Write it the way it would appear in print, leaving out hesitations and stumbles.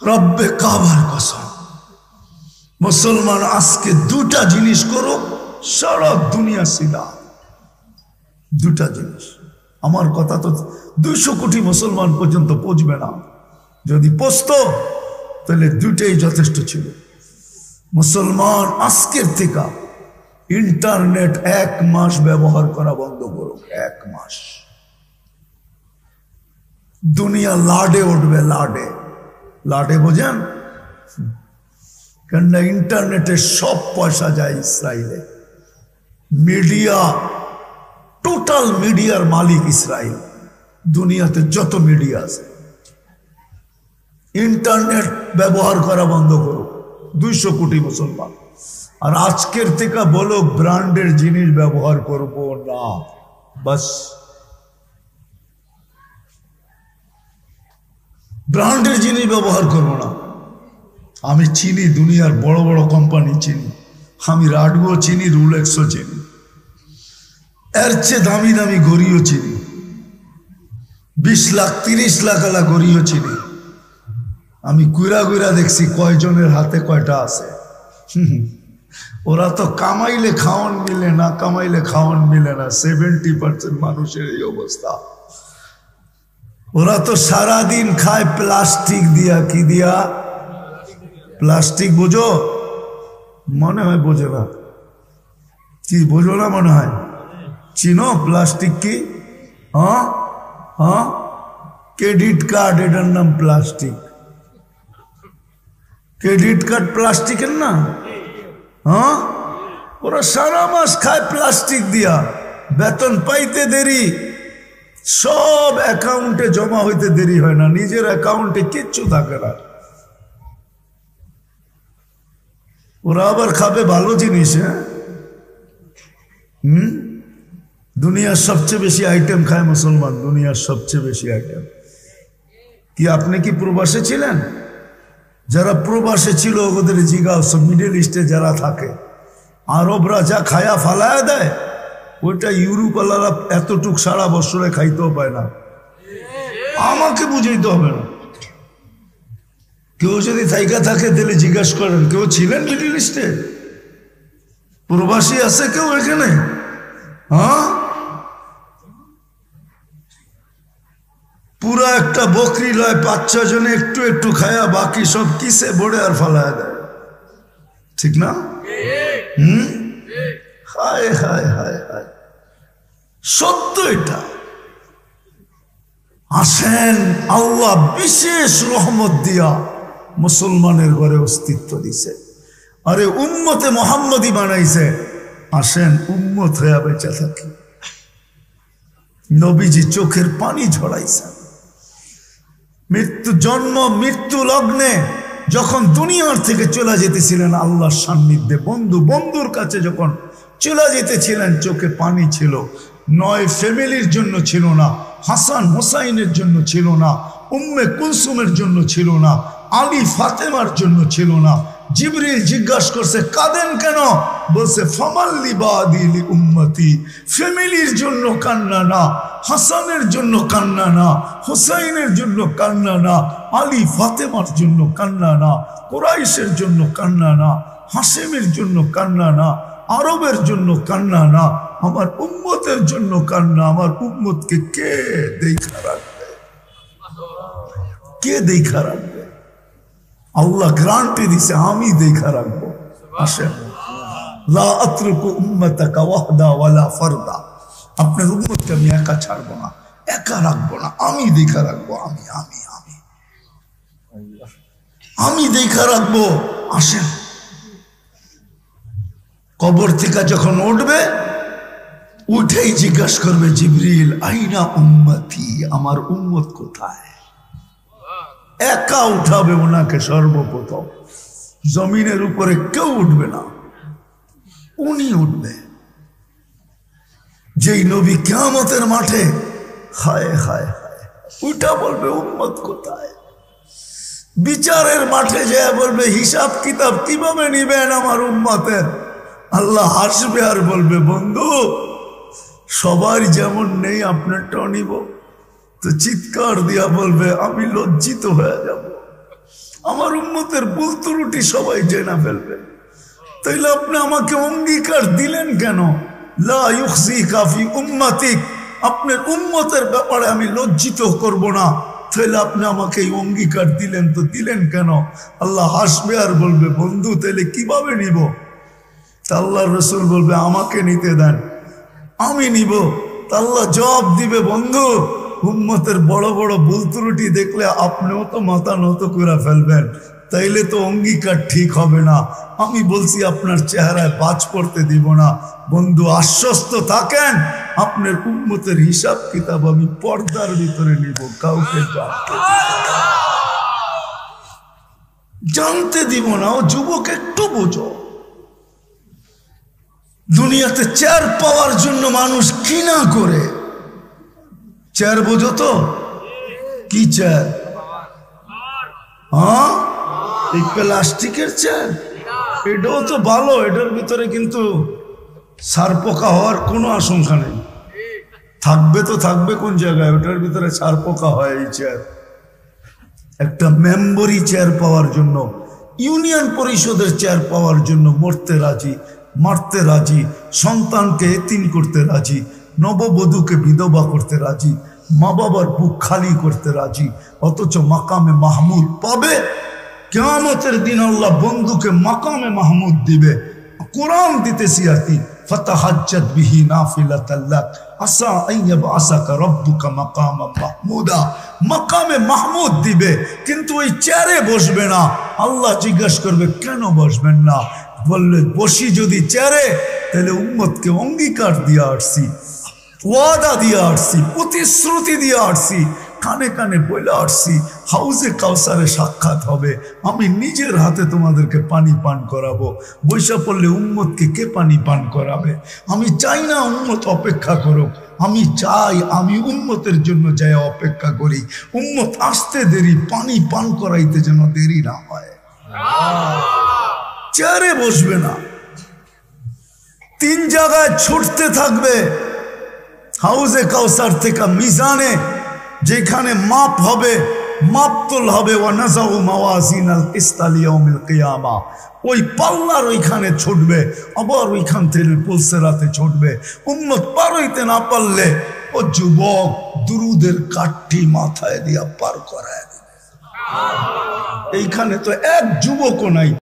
রব্বে কাবার কসম, মুসলমান আজকে দুটা জিনিস করো, সারা দুনিয়া সিধা। দুটা জিনিস। আমার কথা তো 200 কোটি মুসলমান পর্যন্ত পৌঁছবে না, যদি পৌঁছতো তাহলে দুটাই যথেষ্ট ছিল। মুসলমান আজকের থেকে ইন্টারনেট 1 মাস ব্যবহার করা বন্ধ করো। 1 মাস। দুনিয়া লাডে উঠবে, লাডে। লাডে বোঝেন? কেননা ইন্টারনেটে সব পয়সা যায় ইসরায়েলে। মিডিয়া, টোটাল মিডিয়ার মালিক ইসরায়েল। দুনিয়াতে যত মিডিয়া আছে, ইন্টারনেট ব্যবহার করা বন্ধ করো। 200 কোটি মুসলমান। আর আজকের থেকে বলো ব্র্যান্ডের জিনিস ব্যবহার করব না, বাস। ব্র্যান্ডের জিনিস ব্যবহার করব না। আমি চিনি দুনিয়ার বড় বড় কোম্পানি চিনি, আমি রাডগো চিনি, রুলেক্সও চিনি, এর চেয়ে দামি দামি ঘড়িও চিনি, 20 লাখ 30 লাখ আলা ঘড়িও চিনি। আমি গুইরা গুইরা দেখছি কয়জনের হাতে কয়টা আছে। ওরা তো কামাইলে খাওয়ান মিলে না, কামাইলে খাওয়ান মিলে না। 70% মানুষের এই অবস্থা। ওরা তো সারাদিন খায় প্লাস্টিক দিয়া। কি দিয়া? প্লাস্টিক। বোঝো? মনে হয় বোঝো না। কি বোঝো না? মনে হয় চিনো প্লাস্টিক কি? হ্যাঁ হ্যাঁ, ক্রেডিট কার্ড, এটার নাম প্লাস্টিক। ক্রেডিট কার্ড প্লাস্টিকের না? হ্যাঁ, ওরা সারা মাস খায় প্লাস্টিক দিয়া। বেতন পাইতে দেরি, সব অ্যাকাউন্টে জমা হইতে দেরি হয় না, নিজের অ্যাকাউন্টে কিচ্ছু থাকে না। ওরা আবার খাবে ভালো জিনিস। হ্যাঁ, দুনিয়ার সবচেয়ে বেশি আইটেম খায় মুসলমান, দুনিয়ার সবচেয়ে বেশি আইটেম। কি আপনি কি প্রবাসে ছিলেন? যারা প্রবাসে ছিল ওদের জিগাও, মিডল ইস্টে যারা থাকে, আরবরা যা খায়া ফালায়া দেয়, ওইটা ইউরোপ আলারা এতটুক সারা বছরে খাইতেও পায় না। আমাকে বুঝাইতে হবে না। কেউ যদি থাইকা থাকে তাহলে জিজ্ঞাসা করেন, কেউ ছিলেন মিডল ইস্টে? প্রবাসী আছে কেউ এখানে? হ্যাঁ, পুরা একটা বকরি লয়, 5-6 জনে একটু একটু খায়া বাকি সব কিসে বড়ে আর ফালায় দেয়। ঠিক না? হায় হায় হায় হায়, সত্য এটা। আসেন, আল্লাহ বিশেষ রহমত দিয়া মুসলমানের ঘরে অস্তিত্ব দিছে। আরে উম্মতে মোহাম্মদী বানাইছে। আসেন উম্মত হয়ে বেঁচে থাকি। নবীজি চোখের পানি ঝরাইছেন। জন্ম মৃত্যু লগ্নে যখন দুনিয়ার থেকে চলে যেতেছিলেন আল্লাহর সান্নিধ্যে, বন্ধুর কাছে যখন চলে যেতেছিলেন, চোখে পানি ছিল। 9 ফ্যামিলির জন্য ছিল না, হাসান হোসাইনের জন্য ছিল না, উম্মে কুলসুমের জন্য ছিল না, আলী ফাতেমার জন্য ছিল না। জিবরিল জিজ্ঞাসা করছে, কাঁদেন কেন? বলছে, ফামাল্লি বাদিলি উম্মতি। ফ্যামিলির জন্য কান্না না, হাসানের জন্য কান্না না, হোসাইনের জন্য কান্না না, আলী ফাতেমার জন্য কান্না না, কুরাইশের জন্য কান্না না, হাসেমের জন্য কান্না না, আরবের জন্য কান্না না, আমার উম্মতের জন্য কান্না। আমার উম্মতকে কে দেখা রাখবে? কে দেখা রাখবে? আল্লাহ গ্যারান্টি দিছে, আমি দেখা রাখবো। আসেন, লা আতরুকু উম্মাতাকা ওয়াহদা ওয়ালা ফারদা। আপনার উম্মতকে আমি একা ছাড়বো না, একা রাখবো না, আমি দেখা রাখবো। আমি আমি আমি আমি দেখা রাখবো। আসেন, কবর থেকে যখন উঠবে, উঠেই জিজ্ঞাসা করবে জিবরিল, আইনা উম্মতি, আমার উম্মত কোথায়? একা উঠাবে ওনাকে সর্বপ্রথম। জমিনের উপরে কেউ উঠবে না, উনি উঠবে। যেই নবী কিয়ামতের মাঠে, হায় হায় হায়, উঠা বলবে উম্মত কোথায়? বিচারের মাঠে যায় বলবে, হিসাব কিতাব কিভাবে নিবেন আমার উম্মতের? আল্লাহ হাসবে আর বলবে, বন্ধু সবার যেমন নেই আপনারটাও নিব। তো চিৎকার দিয়া বলবে, আমি লজ্জিত হয়ে যাব। আমার উম্মতের ভুল ত্রুটি সবাই জেনে ফেলবে। তাইলে আপনি আমাকে অঙ্গীকার দিলেন কেন? লা ইউখজিকা ফি উম্মাতিক, আপনার উম্মতের ব্যাপারে আমি লজ্জিত করব না। তাহলে আপনি আমাকে এই অঙ্গীকার দিলেন, তো দিলেন কেন? আল্লাহ হাসবে আর বলবে, বন্ধু তাহলে কিভাবে নিব? তা আল্লাহ রসুল বলবে, আমাকে নিতে দেন, আমি নিব। তা আল্লাহ জবাব দিবে, বন্ধু উম্মতের বড় বড় ভুল ত্রুটি দেখলে আপনিও তো মাথা নত করে ফেলবেন, তাইলে তো অঙ্গীকার ঠিক হবে না। আমি বলছি আপনার চেহারায় বাজ পড়তে দিব না। বন্ধু আশ্বস্ত থাকেন, আপনার উম্মতের হিসাব কিতাব আমি পর্দার ভিতরে নিব, কাউকে জানতে দিব না। ও যুবক একটু বোঝো, দুনিয়াতে চেয়ার পাওয়ার জন্য মানুষ কি না করে। চেয়ার বোঝো তো? কি চেয়ার? হ্যাঁ, এই প্লাস্টিকের চেয়ার। এটাও তো ভালো, এটার ভিতরে কিন্তু সার পোকা হওয়ার কোনো আশঙ্কা নেই। থাকবে তো থাকবে কোন জায়গায়, ওটার ভিতরে সার পোকা হয়। এই চেয়ার একটা মেম্বরি চেয়ার পাওয়ার জন্য, ইউনিয়ন পরিষদের চেয়ার পাওয়ার জন্য মরতে রাজি, মারতে রাজি, সন্তানকে এতিম করতে রাজি, নববধূকে বিধবা করতে রাজি, মা বাবার বুক খালি করতে রাজি। অথচ মাকামে মাহমুদ পাবে। কিয়ামতের দিন আল্লাহ বন্ধুকে মাকামে মাহমুদ দিবে। কোরআন দিতেছি আতি, ফাতাহাজ্জাত বিহি নাফিলাতাল লাক আসা আইয়াবআসাকা রাব্বুকা মাকামান মাহমুদা। মাকামে মাহমুদ দিবে, কিন্তু ওই চেয়ারে বসবে না। আল্লাহ জিজ্ঞাসা করবে, কেন বসবেন না? বললে, বসি যদি চেয়ারে, তাহলে উম্মতকে অঙ্গীকার দিয়ে আসছি, ওয়াদা দিয়ে আসছি, প্রতিশ্রুতি দিয়ে আসছি, কানে কানে বলে আসছি, হাউজে কাউসারে সাক্ষাৎ হবে, আমি নিজের হাতে তোমাদেরকে পানি পান করাবো। বৈশা পড়লে উম্মতকে কে পানি পান করাবে? আমি চাই না উম্মত অপেক্ষা করুক, আমি চাই আমি উম্মতের জন্য যাই অপেক্ষা করি। উম্মত আসতে দেরি, পানি পান করাইতে যেন দেরি না হয়। চেয়ারে বসবে না, 3 জায়গায় ছুটতে থাকবে। হাউজে কাউসার থেকে মিজানে, যেখানে মাপ হবে, মাপ তোল হবে, ওয়ানাজাউ মাওয়াজিনাল কিসতা লিয়াউমিল কিয়ামা, ওই পাল্লার ওইখানে ছুটবে, আবার ওইখান থেকে পুলসেরাতে ছুটবে। উম্মত পার হইতে না পারলে ও যুবক দুরুদের কাঠি মাথায় দিয়া পার করায় দেবে। এইখানে তো এক যুবকও নাই।